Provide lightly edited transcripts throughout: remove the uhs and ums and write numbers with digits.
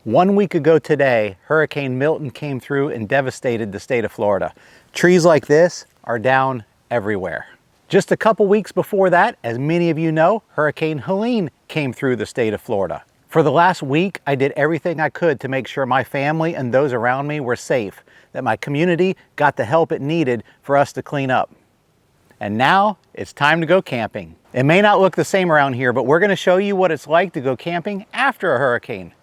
1 week ago today, Hurricane Milton came through and devastated the state of Florida. Trees like this are down everywhere. Just a couple weeks before that, as many of you know, Hurricane Helene came through the state of Florida. For the last week, I did everything I could to make sure my family and those around me were safe, that my community got the help it needed for us to clean up. And now it's time to go camping. It may not look the same around here, but we're going to show you what it's like to go camping after a hurricane.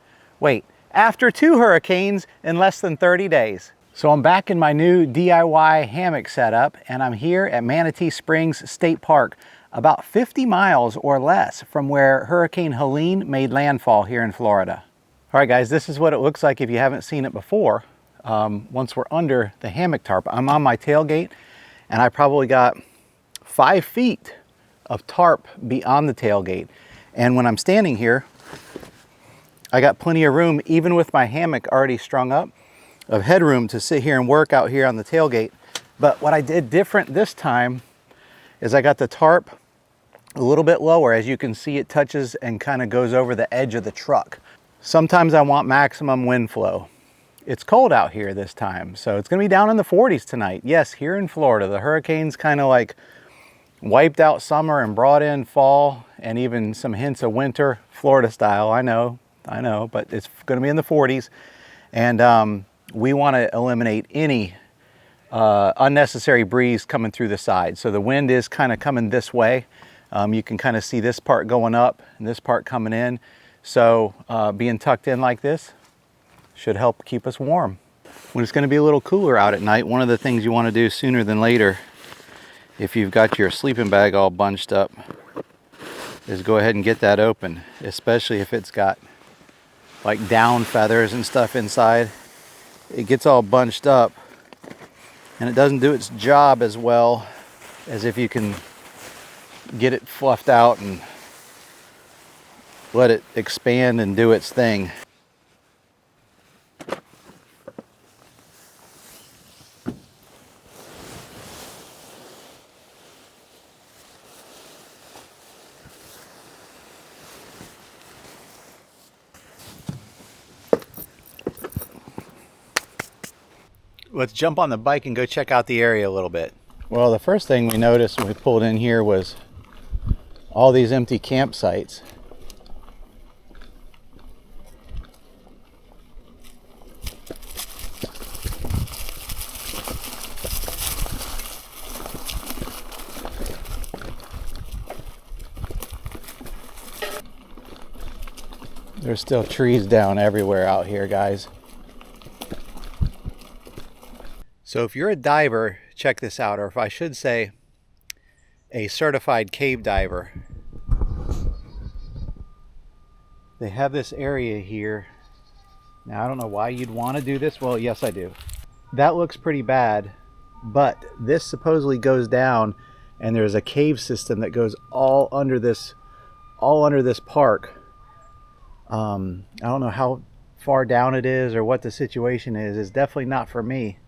Wait, after 2 hurricanes in less than 30 days. So I'm back in my new DIY hammock setup, and I'm here at Manatee Springs State Park, about 50 miles or less from where Hurricane Helene made landfall here in Florida. All right guys, this is what it looks like if you haven't seen it before. Once we're under the hammock tarp, I'm on my tailgate, and I probably got 5 feet of tarp beyond the tailgate. And when I'm standing here, I got plenty of room, even with my hammock already strung up, of headroom to sit here and work out here on the tailgate. But what I did different this time is I got the tarp a little bit lower. As you can see, it touches and kind of goes over the edge of the truck. Sometimes I want maximum wind flow. It's cold out here this time, so it's going to be down in the 40s tonight. Yes, here in Florida, the hurricane's kind of like wiped out summer and brought in fall and even some hints of winter, Florida style. I know, but it's going to be in the 40s. And we want to eliminate any unnecessary breeze coming through the side. So the wind is kind of coming this way. You can kind of see this part going up and this part coming in. So being tucked in like this should help keep us warm. When it's going to be a little cooler out at night, one of the things you want to do sooner than later, if you've got your sleeping bag all bunched up, is go ahead and get that open, especially if it's got like down feathers and stuff inside. It gets all bunched up and it doesn't do its job as well as if you can get it fluffed out and let it expand and do its thing. Let's jump on the bike and go check out the area a little bit. Well, the first thing we noticed when we pulled in here was all these empty campsites. There's still trees down everywhere out here, guys. So if you're a diver, check this out, or if I should say a certified cave diver. They have this area here. Now I don't know why you'd want to do this. Well, yes I do. That looks pretty bad, but this supposedly goes down and there's a cave system that goes all under this park. I don't know how far down it is or what the situation is. It's definitely not for me.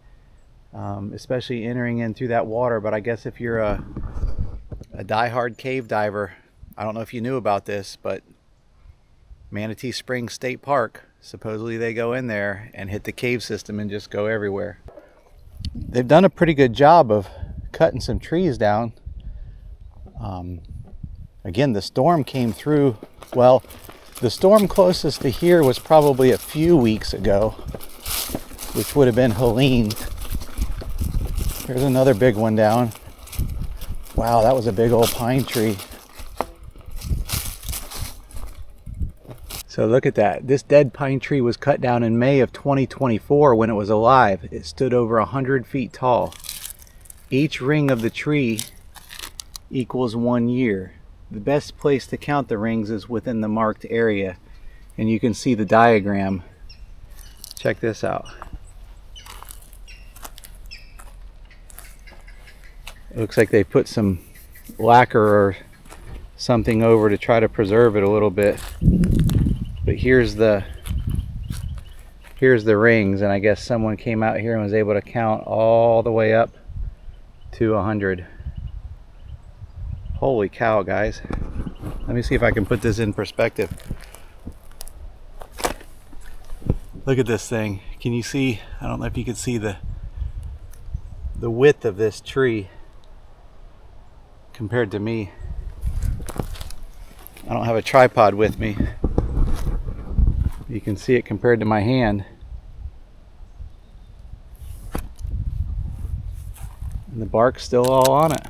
Especially entering in through that water, but I guess if you're a diehard cave diver, I don't know if you knew about this, but Manatee Springs State Park, supposedly they go in there and hit the cave system and just go everywhere. They've done a pretty good job of cutting some trees down. Again, the storm came through. Well, the storm closest to here was probably a few weeks ago, which would have been Helene. Here's another big one down. Wow, that was a big old pine tree. So look at that. This dead pine tree was cut down in May of 2024 when it was alive. It stood over 100 feet tall. Each ring of the tree equals 1 year. The best place to count the rings is within the marked area. And you can see the diagram. Check this out. It looks like they put some lacquer or something over to try to preserve it a little bit. But here's the rings, and I guess someone came out here and was able to count all the way up to 100. Holy cow, guys. Let me see if I can put this in perspective. Look at this thing. Can you see? I don't know if you can see the width of this tree compared to me. I don't have a tripod with me. You can see it compared to my hand. And the bark's still all on it.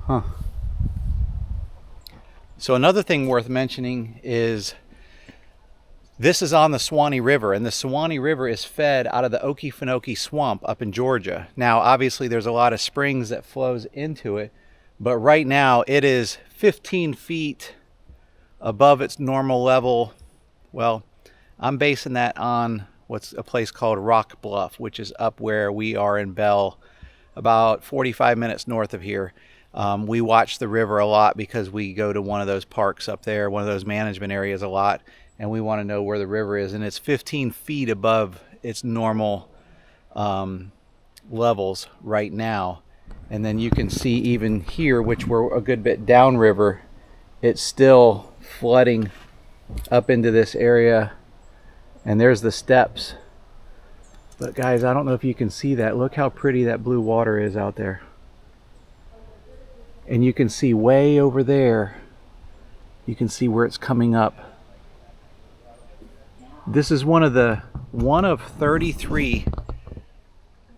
Huh. So another thing worth mentioning is this is on the Suwannee River, and the Suwannee River is fed out of the Okefenokee Swamp up in Georgia. Now, obviously, there's a lot of springs that flows into it, but right now it is 15 feet above its normal level. Well, I'm basing that on what's a place called Rock Bluff, which is up where we are in Bell, about 45 minutes north of here. We watch the river a lot because we go to one of those parks up there, one of those management areas a lot, and we want to know where the river is, and it's 15 feet above its normal levels right now. And then you can see even here, which we're a good bit downriver, it's still flooding up into this area, and there's the steps. But guys, I don't know if you can see that. Look how pretty that blue water is out there. And you can see way over there, you can see where it's coming up. This is one of 33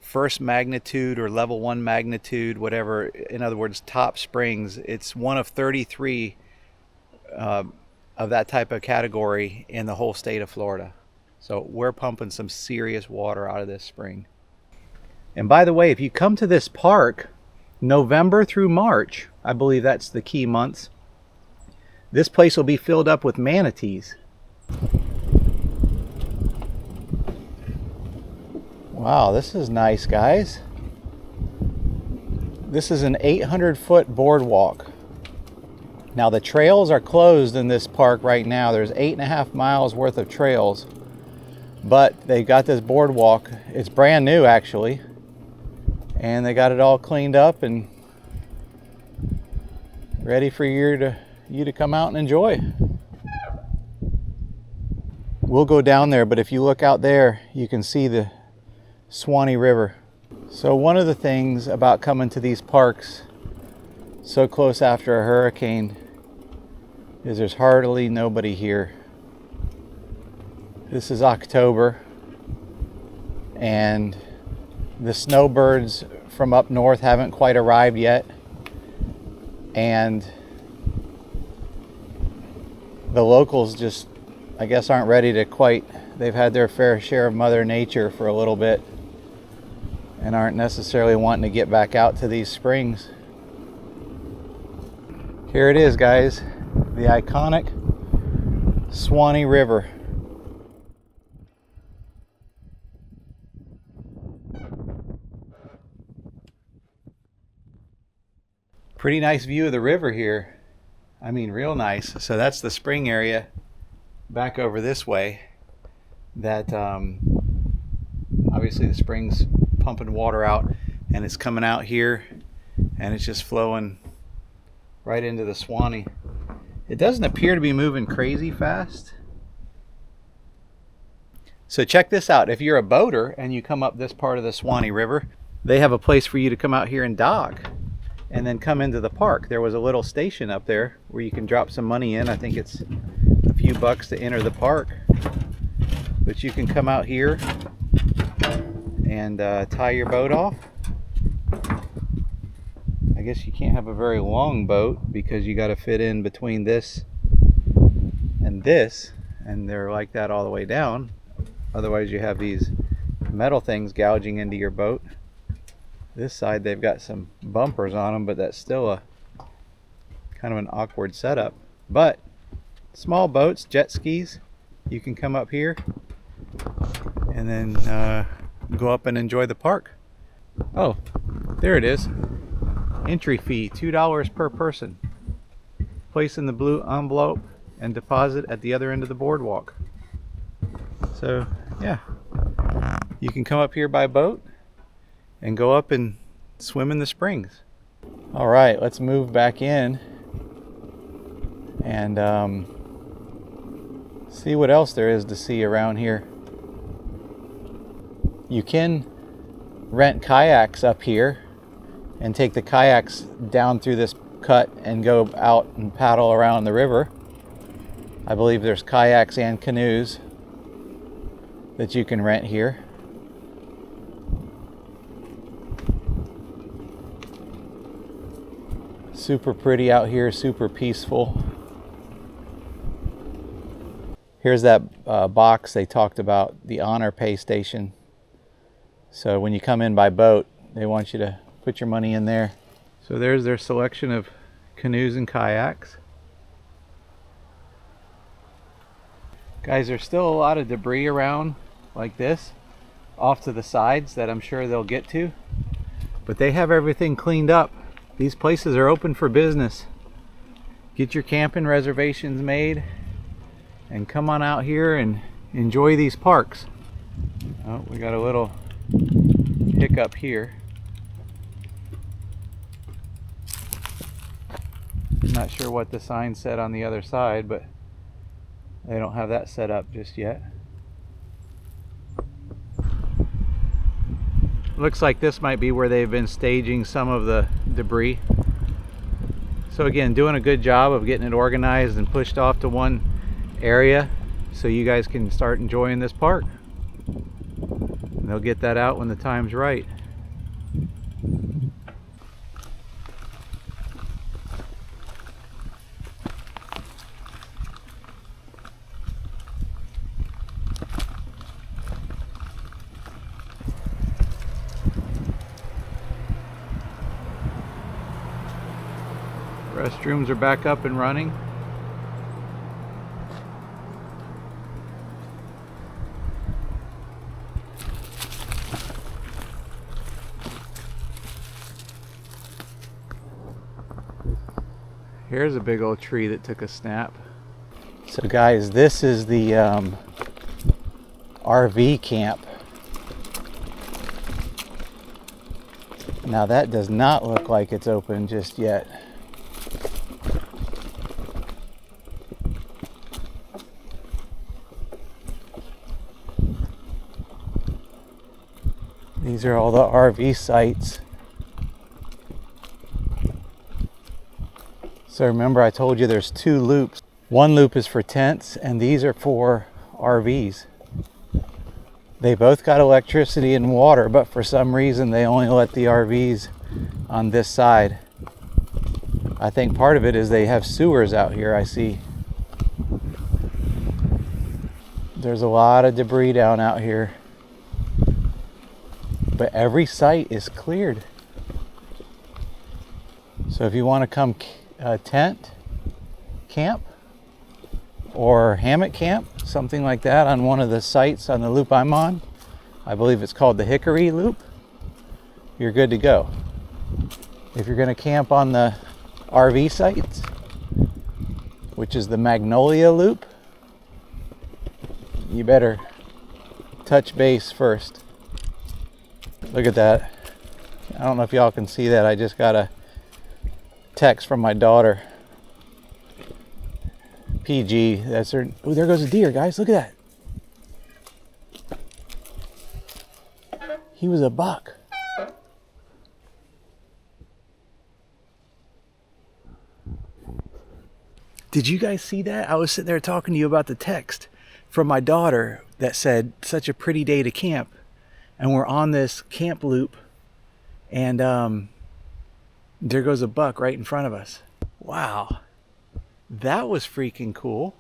first magnitude or level 1 magnitude, whatever, in other words, top springs. It's one of 33 of that type of category in the whole state of Florida. So we're pumping some serious water out of this spring. And by the way, if you come to this park, November through March, I believe that's the key months, this place will be filled up with manatees. Wow, this is nice, guys. This is an 800-foot boardwalk. Now the trails are closed in this park right now. There's 8.5 miles worth of trails, but they got this boardwalk. It's brand new actually, and they got it all cleaned up and ready for you to come out and enjoy. We'll go down there, but if you look out there, you can see the Suwannee River. So one of the things about coming to these parks so close after a hurricane is there's hardly nobody here. This is October, and the snowbirds from up north haven't quite arrived yet, and the locals just, I guess, aren't ready to quite, they've had their fair share of Mother Nature for a little bit and aren't necessarily wanting to get back out to these springs. Here it is, guys, the iconic Suwannee River. Pretty nice view of the river here. I mean, real nice. So that's the spring area back over this way. That obviously the spring's pumping water out, and it's coming out here, and it's just flowing right into the Suwannee. It doesn't appear to be moving crazy fast. So check this out. If you're a boater and you come up this part of the Suwannee River, they have a place for you to come out here and dock and then come into the park. There was a little station up there where you can drop some money in. I think it's a few bucks to enter the park, but you can come out here and tie your boat off. I guess you can't have a very long boat because you got to fit in between this, and they're like that all the way down. Otherwise you have these metal things gouging into your boat. This side they've got some bumpers on them, but that's still a kind of an awkward setup. But small boats, jet skis, you can come up here and then go up and enjoy the park. Oh, there it is. Entry fee, $2 per person. Place in the blue envelope and deposit at the other end of the boardwalk. So yeah, you can come up here by boat and go up and swim in the springs. All right, let's move back in and See what else there is to see around here. You can rent kayaks up here and take the kayaks down through this cut and go out and paddle around the river. I believe there's kayaks and canoes that you can rent here. Super pretty out here, super peaceful. Here's that box they talked about, the honor pay station. So when you come in by boat, they want you to put your money in there. So there's their selection of canoes and kayaks. Guys, there's still a lot of debris around like this off to the sides that I'm sure they'll get to, but they have everything cleaned up. These places are open for business. Get your camping reservations made and come on out here and enjoy these parks. Oh, we got a little hiccup here. I'm not sure what the sign said on the other side, but they don't have that set up just yet. Looks like this might be where they've been staging some of the debris. So again, doing a good job of getting it organized and pushed off to one area so you guys can start enjoying this park. And they'll get that out when the time's right. Restrooms are back up and running. Here's a big old tree that took a snap. So guys, this is the RV camp. Now that does not look like it's open just yet. These are all the RV sites. So remember I told you there's two loops. One loop is for tents and these are for RVs. They both got electricity and water, but for some reason they only let the RVs on this side. I think part of it is they have sewers out here, I see. There's a lot of debris down out here. But every site is cleared. So if you want to come tent camp or hammock camp, something like that on one of the sites on the loop I'm on, I believe it's called the Hickory Loop, you're good to go. If you're going to camp on the RV sites, which is the Magnolia Loop, you better touch base first. Look at that. I don't know if y'all can see that. I just got a text from my daughter. PG, that's her. Oh, there goes a deer, guys. Look at that. He was a buck. Did you guys see that? I was sitting there talking to you about the text from my daughter that said, such a pretty day to camp. And we're on this camp loop, and there goes a buck right in front of us. Wow, that was freaking cool.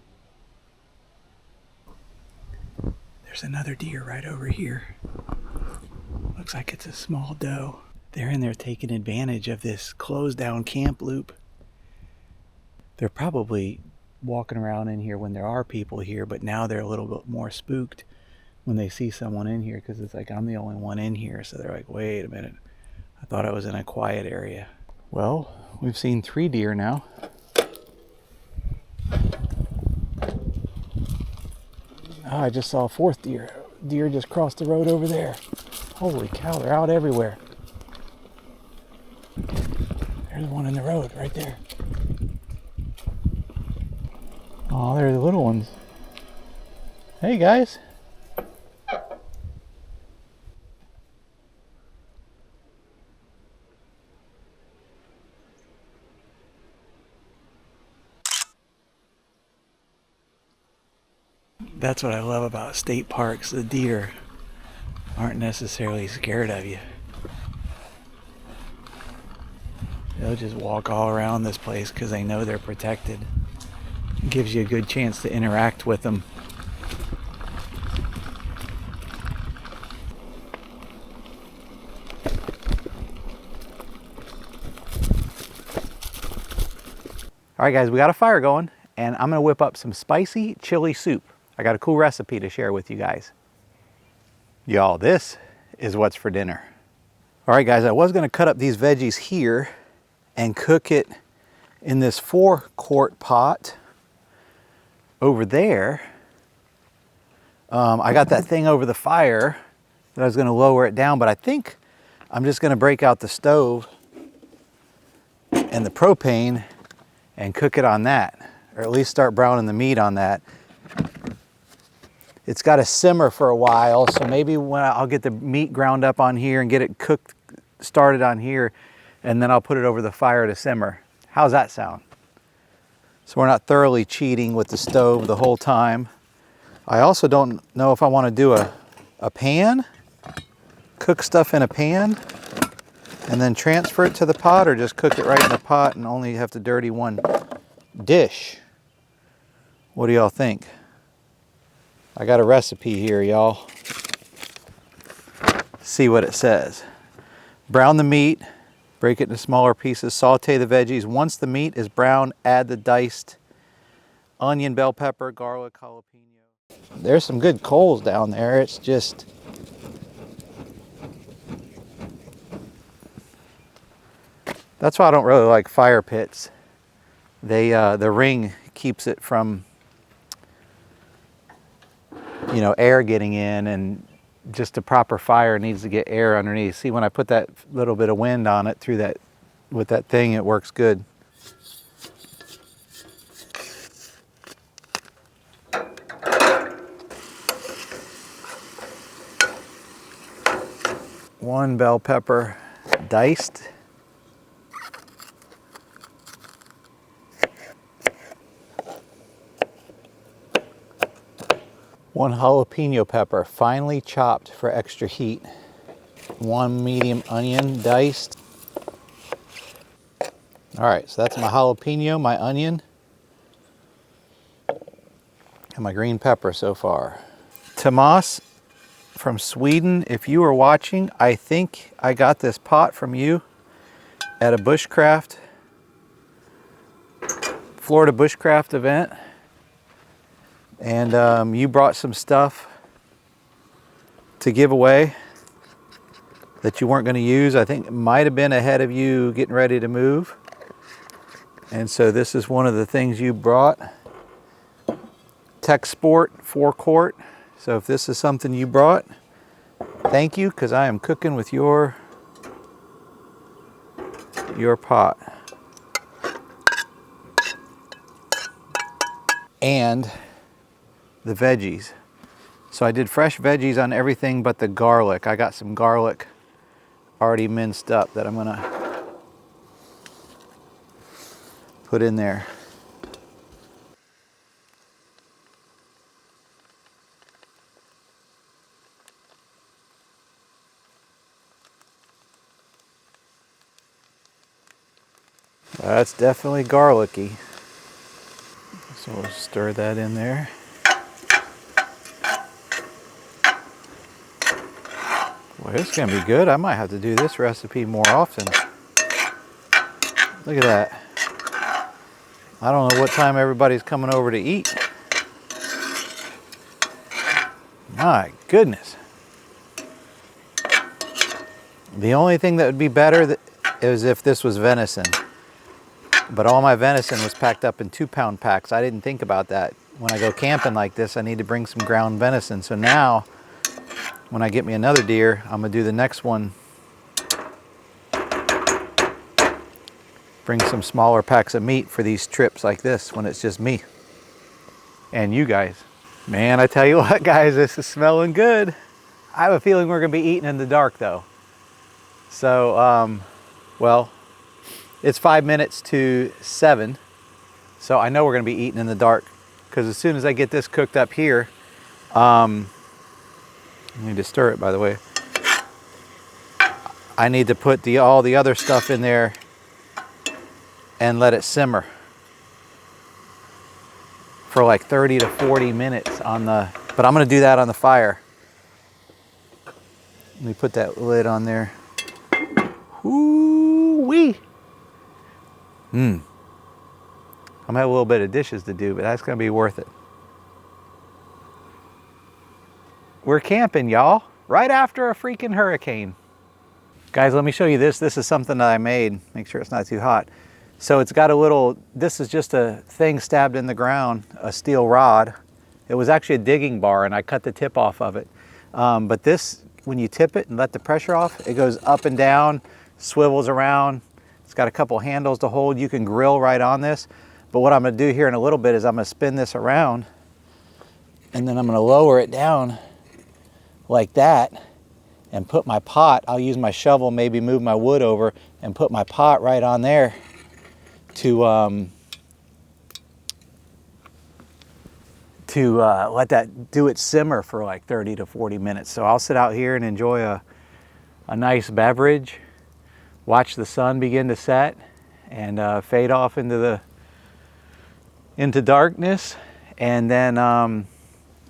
There's another deer right over here. Looks like it's a small doe. They're in there taking advantage of this closed down camp loop. They're probably walking around in here when there are people here, but now they're a little bit more spooked when they see someone in here, because it's like I'm the only one in here. So they're like, wait a minute, I thought I was in a quiet area. Well, we've seen 3 deer now. Oh, I just saw a 4th deer. Deer just crossed the road over there. Holy cow, they're out everywhere. There's one in the road right there. Oh, they're the little ones. Hey guys. That's what I love about state parks. The deer aren't necessarily scared of you. They'll just walk all around this place because they know they're protected. It gives you a good chance to interact with them. All right guys, we got a fire going and I'm gonna whip up some spicy chili soup. I got a cool recipe to share with you guys. Y'all, this is what's for dinner. All right guys, I was gonna cut up these veggies here and cook it in this 4-quart pot over there. I got that thing over the fire that I was gonna lower it down, but I think I'm just gonna break out the stove and the propane and cook it on that, or at least start browning the meat on that. It's got to simmer for a while, so maybe when I'll get the meat ground up on here and get it cooked, started on here, and then I'll put it over the fire to simmer. How's that sound? So we're not thoroughly cheating with the stove the whole time. I also don't know if I want to do a pan, cook stuff in a pan, and then transfer it to the pot, or just cook it right in the pot and only have to dirty one dish. What do y'all think? I got a recipe here, y'all. See what it says. Brown the meat, break it into smaller pieces, saute the veggies. Once the meat is brown, add the diced onion, bell pepper, garlic, jalapeno. There's some good coals down there. It's just that's why I don't really like fire pits. The ring keeps it from, you know, air getting in, and just a proper fire needs to get air underneath. See, when I put that little bit of wind on it through that, with that thing, it works good. One bell pepper diced. One jalapeno pepper, finely chopped for extra heat. One medium onion, diced. All right, so that's my jalapeno, my onion, and my green pepper so far. Tomas from Sweden, if you are watching, I think I got this pot from you at a Bushcraft, Florida Bushcraft event. And you brought some stuff to give away that you weren't going to use. I think it might have been ahead of you getting ready to move. And so this is one of the things you brought. Tech Sport 4-quart. So if this is something you brought, thank you, because I am cooking with your pot. And the veggies. So I did fresh veggies on everything but the garlic. I got some garlic already minced up that I'm gonna put in there. That's definitely garlicky. So we'll stir that in there. Well, it's gonna be good. I might have to do this recipe more often. Look at that. I don't know what time everybody's coming over to eat. My goodness. The only thing that would be better is if this was venison. But all my venison was packed up in 2-pound packs. I didn't think about that. When I go camping like this, I need to bring some ground venison. So now, when I get me another deer, I'm gonna do the next one. Bring some smaller packs of meat for these trips like this when it's just me and you guys. Man, I tell you what, guys, this is smelling good. I have a feeling we're gonna be eating in the dark though. So, well, it's 5 minutes to 7. So I know we're gonna be eating in the dark because as soon as I get this cooked up here, I need to stir it, by the way. I need to put all the other stuff in there and let it simmer for like 30 to 40 minutes on the, but I'm gonna do that on the fire. Let me put that lid on there. Ooh-wee. I'm gonna have a little bit of dishes to do, but that's gonna be worth it. We're camping, y'all, right after a freaking hurricane. Guys, let me show you this. This is something that I made. Make sure it's not too hot. So it's got a little, this is just a thing stabbed in the ground, a steel rod. It was actually a digging bar and I cut the tip off of it. But this, when you tip it and let the pressure off, it goes up and down, swivels around. It's got a couple handles to hold. You can grill right on this. But what I'm gonna do here in a little bit is I'm gonna spin this around and then I'm gonna lower it down like that and put my pot, I'll use my shovel, maybe move my wood over and put my pot right on there to let that do its simmer for like 30 to 40 minutes. So I'll sit out here and enjoy a nice beverage, watch the sun begin to set and fade off into darkness. And then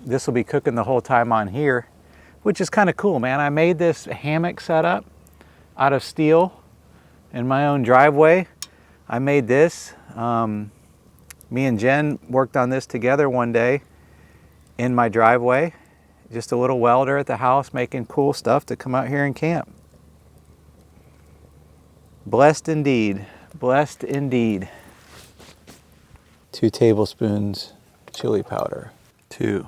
this will be cooking the whole time on here, which is kind of cool, man. I made this hammock setup out of steel in my own driveway. I made this. Me and Jen worked on this together one day in my driveway. Just a little welder at the house making cool stuff to come out here and camp. Blessed indeed, blessed indeed. 2 tablespoons chili powder. 2.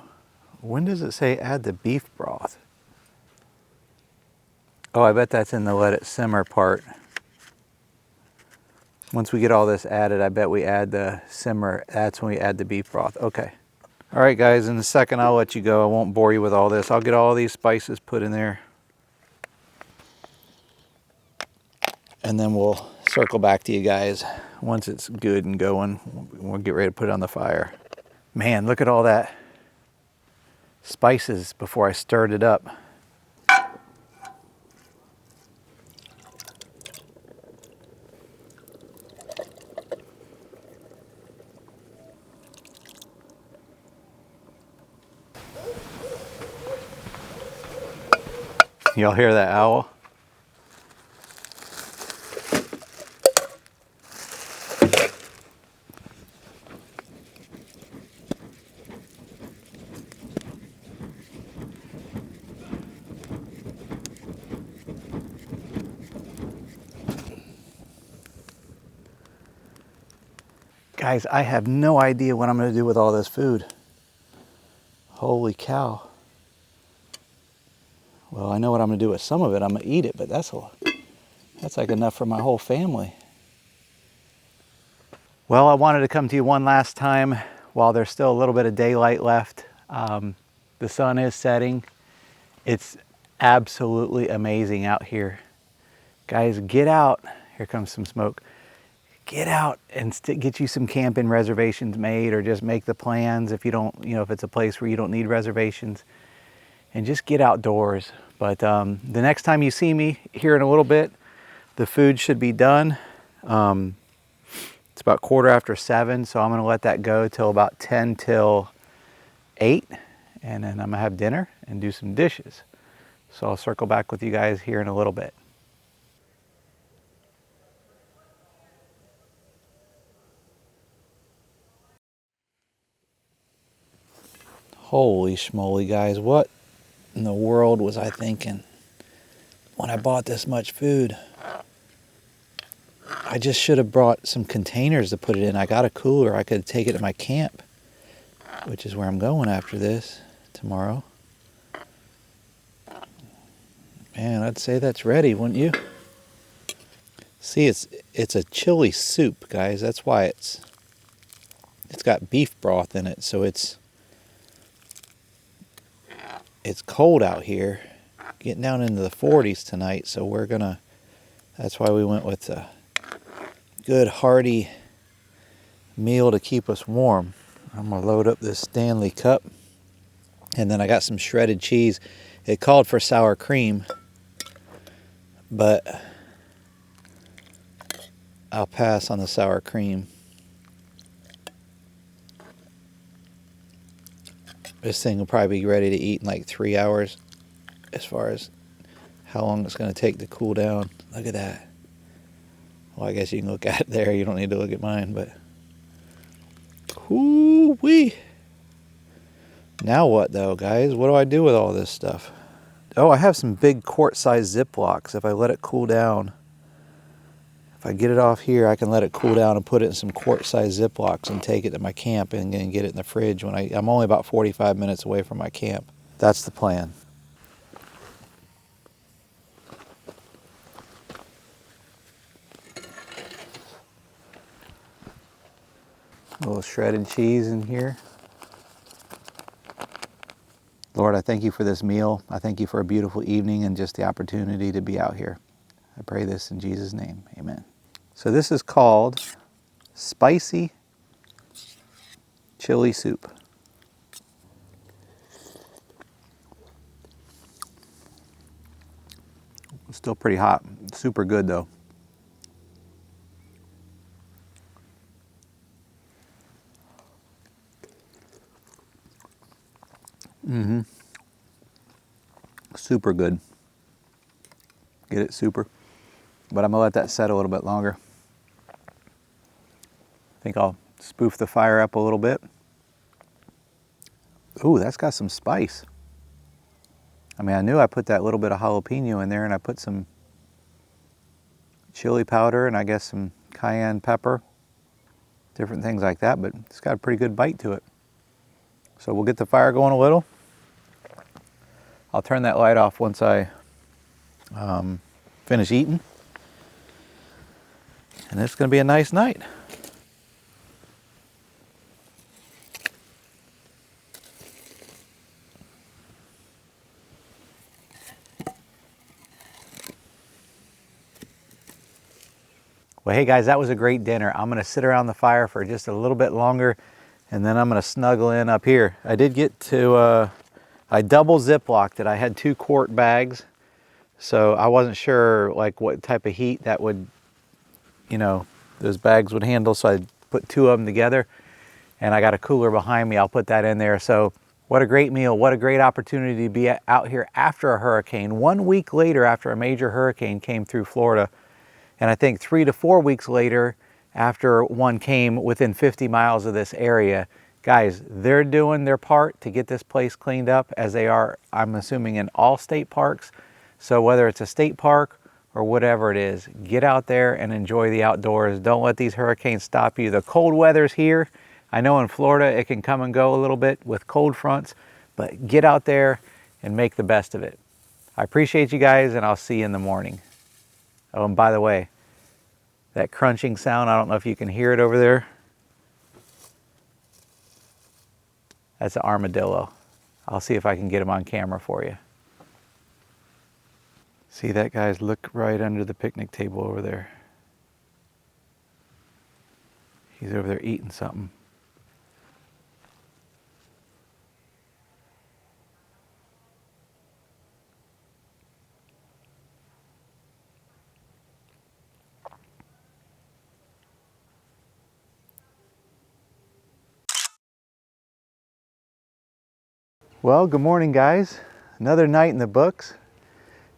When does it say add the beef broth? Oh, I bet that's in the let it simmer part. Once we get all this added, I bet we add the simmer. That's when we add the beef broth. Okay. All right, guys, in a second I'll let you go. I won't bore you with all this. I'll get all these spices put in there. And then we'll circle back to you guys once it's good and going. We'll get ready to put it on the fire. Man, look at all that spices before I stirred it up. Y'all hear that owl? Guys, I have no idea what I'm going to do with all this food. Holy cow. Well, I know what I'm going to do with some of it. I'm going to eat it, but that's like enough for my whole family. Well, I wanted to come to you one last time while there's still a little bit of daylight left. The sun is setting. It's absolutely amazing out here. Guys, get out. Here comes some smoke. Get out and get you some camping reservations made, or just make the plans if you don't, if it's a place where you don't need reservations, and just get outdoors. But the next time you see me here in a little bit, the food should be done. It's about 7:15, so I'm gonna let that go till about 10 till 8, and then I'm gonna have dinner and do some dishes. So I'll circle back with you guys here in a little bit. Holy schmoly, guys, what in the world was I thinking when I bought this much food? I just should have brought some containers to put it in. I got a cooler. I could take it to my camp, which is where I'm going after this tomorrow. Man, I'd say that's ready, wouldn't you? See, it's a chili soup, guys. That's why it's got beef broth in it, so it's it's cold out here, getting down into the 40s tonight, so we're gonna, that's why we went with a good hearty meal to keep us warm. I'm gonna load up this Stanley cup, and then I got some shredded cheese. It called for sour cream, but I'll pass on the sour cream. This thing will probably be ready to eat in like 3 hours as far as how long it's going to take to cool down. Look at that. Well, I guess you can look at it there. You don't need to look at mine, but whoo-wee. Now what though, guys? What do I do with all this stuff? Oh, I have some big quart-sized Ziplocs. If I let it cool down, if I get it off here, I can let it cool down and put it in some quart-sized Ziplocs and take it to my camp and get it in the fridge when I'm only about 45 minutes away from my camp. That's the plan. A little shredded cheese in here. Lord, I thank you for this meal. I thank you for a beautiful evening and just the opportunity to be out here. I pray this in Jesus' name. Amen. So this is called spicy chili soup. It's still pretty hot. Super good though. Super good. Get it, super. But I'm gonna let that set a little bit longer. I think I'll spoof the fire up a little bit. Ooh, that's got some spice. I mean, I knew I put that little bit of jalapeno in there, and I put some chili powder and I guess some cayenne pepper, different things like that, but it's got a pretty good bite to it. So we'll get the fire going a little. I'll turn that light off once I finish eating. And it's going to be a nice night. Well, hey guys, that was a great dinner. I'm going to sit around the fire for just a little bit longer, and then I'm going to snuggle in up here. I did get to, I double Ziplocked it. I had 2 quart bags, so I wasn't sure like what type of heat that would, you know, those bags would handle, so I put 2 of them together, and I got a cooler behind me. I'll put that in there. So what a great meal. What a great opportunity to be out here after a hurricane. 1 week later after a major hurricane came through Florida, and I think 3 to 4 weeks later after one came within 50 miles of this area. Guys, they're doing their part to get this place cleaned up, as they are, I'm assuming, in all state parks. So whether it's a state park or whatever it is, get out there and enjoy the outdoors. Don't let these hurricanes stop you. The cold weather's here. I know in Florida it can come and go a little bit with cold fronts, but get out there and make the best of it. I appreciate you guys, and I'll see you in the morning. Oh, and by the way, that crunching sound, I don't know if you can hear it over there. That's an armadillo. I'll see if I can get him on camera for you. See that, guys? Look right under the picnic table over there. He's over there eating something. Well, good morning, guys. Another night in the books.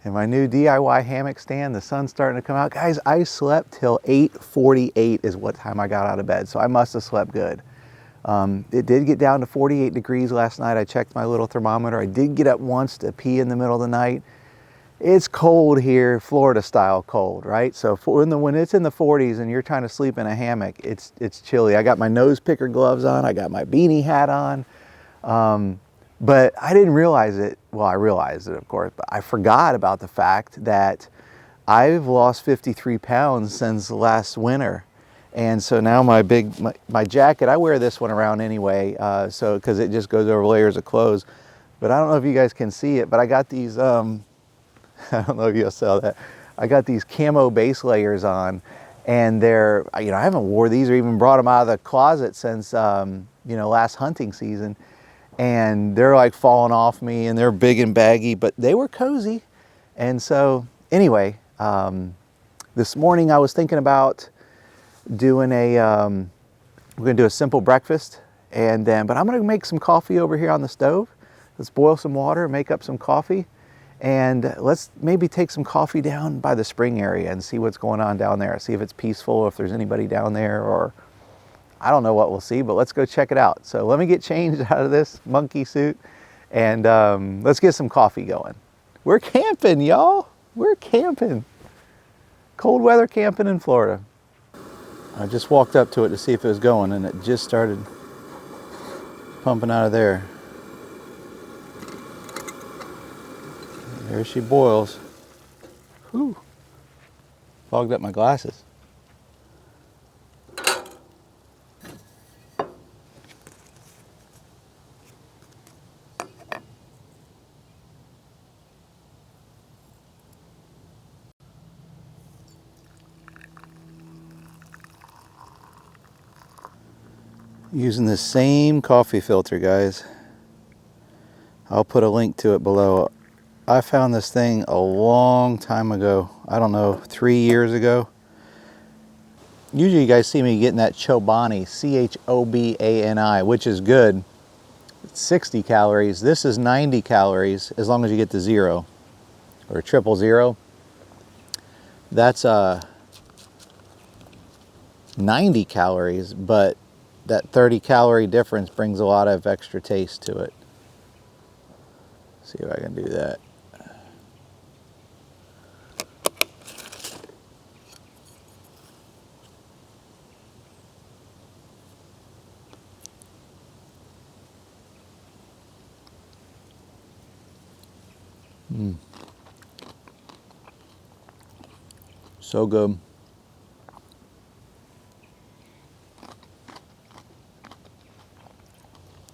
And my new DIY hammock stand, the sun's starting to come out. Guys, I slept till 8:48 is what time I got out of bed, so I must have slept good. It did get down to 48 degrees last night. I checked my little thermometer. I did get up once to pee in the middle of the night. It's cold here, Florida style cold, right? So when it's in the 40s and you're trying to sleep in a hammock, it's chilly. I got my nose picker gloves on. I got my beanie hat on. But I didn't realize it. Well, I realized it, of course, but I forgot about the fact that I've lost 53 pounds since last winter. And so now my jacket, I wear this one around anyway, so because it just goes over layers of clothes. But I don't know if you guys can see it, but I got these, I don't know if you'll sell that. I got these camo base layers on, and they're, you know, I haven't wore these or even brought them out of the closet since, you know, last hunting season. And they're like falling off me, and they're big and baggy, but they were cozy. And so anyway, this morning I was thinking about doing a, we're gonna do a simple breakfast, and then, but I'm gonna make some coffee over here on the stove. Let's boil some water, make up some coffee, and let's maybe take some coffee down by the spring area and see what's going on down there. See if it's peaceful, if there's anybody down there, or I don't know what we'll see, but let's go check it out. So let me get changed out of this monkey suit, and let's get some coffee going. We're camping, y'all. We're camping. Cold weather camping in Florida. I just walked up to it to see if it was going, and it just started pumping out of there. There she boils. Whew. Fogged up my glasses. Using the same coffee filter, guys. I'll put a link to it below. I found this thing a long time ago. I don't know, 3 years ago. Usually you guys see me getting that Chobani, C-H-O-B-A-N-I, which is good. It's 60 calories. This is 90 calories as long as you get to 0 or 000. That's 90 calories, but that 30 calorie difference brings a lot of extra taste to it. See if I can do that. So good.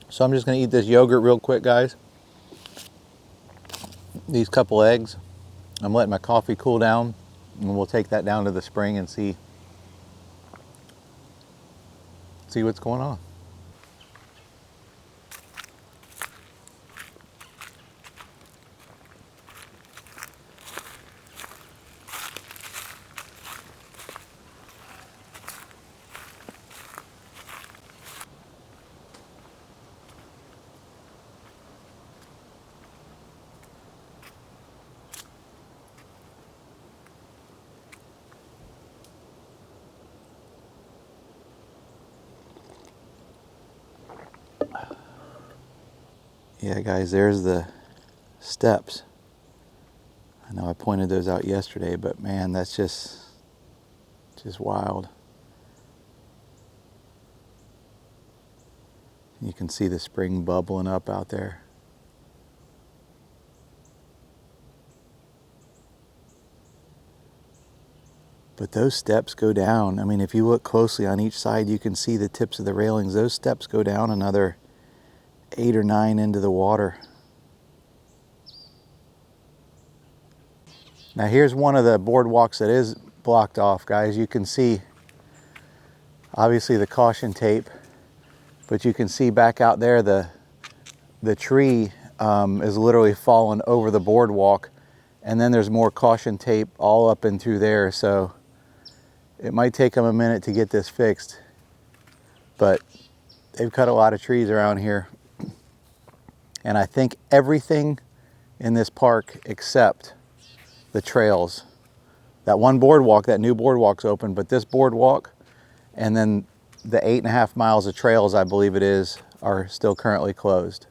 So I'm just going to eat this yogurt real quick, guys. These couple eggs. I'm letting my coffee cool down, and we'll take that down to the spring and see what's going on. Yeah, guys, there's the steps. I know I pointed those out yesterday, but man, that's just wild. You can see the spring bubbling up out there. But those steps go down. I mean, if you look closely on each side, you can see the tips of the railings. Those steps go down another 8 or 9 into the water. Now here's one of the boardwalks that is blocked off, guys. You can see obviously the caution tape, but you can see back out there the tree is literally fallen over the boardwalk, and then there's more caution tape all up and through there. So it might take them a minute to get this fixed, but they've cut a lot of trees around here. And I think everything in this park except the trails. That one boardwalk, that new boardwalk's open, but this boardwalk and then the 8.5 miles of trails, I believe it is, are still currently closed.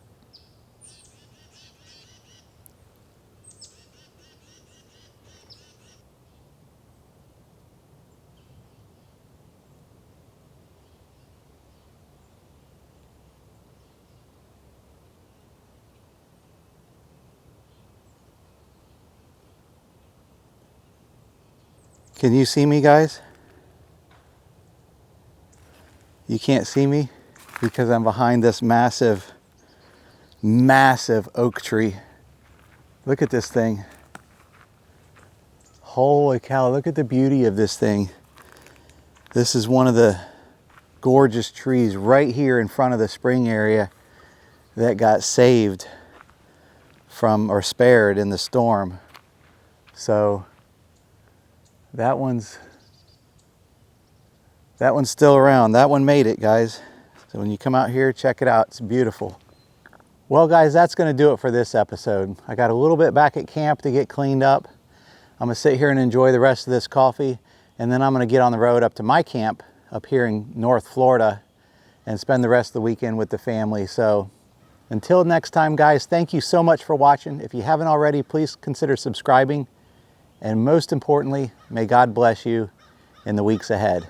Can you see me, guys? You can't see me because I'm behind this massive massive oak tree. Look at this thing. Holy cow, look at the beauty of this thing. This is one of the gorgeous trees right here in front of the spring area that got saved from, or spared in the storm. So that one's still around. That one made it, guys. So when you come out here, check it out. It's beautiful. Well, guys, that's going to do it for this episode. I got a little bit back at camp to get cleaned up. I'm going to sit here and enjoy the rest of this coffee, and then I'm going to get on the road up to my camp up here in North Florida and spend the rest of the weekend with the family. So until next time, guys, thank you so much for watching. If you haven't already, please consider subscribing. And most importantly, may God bless you in the weeks ahead.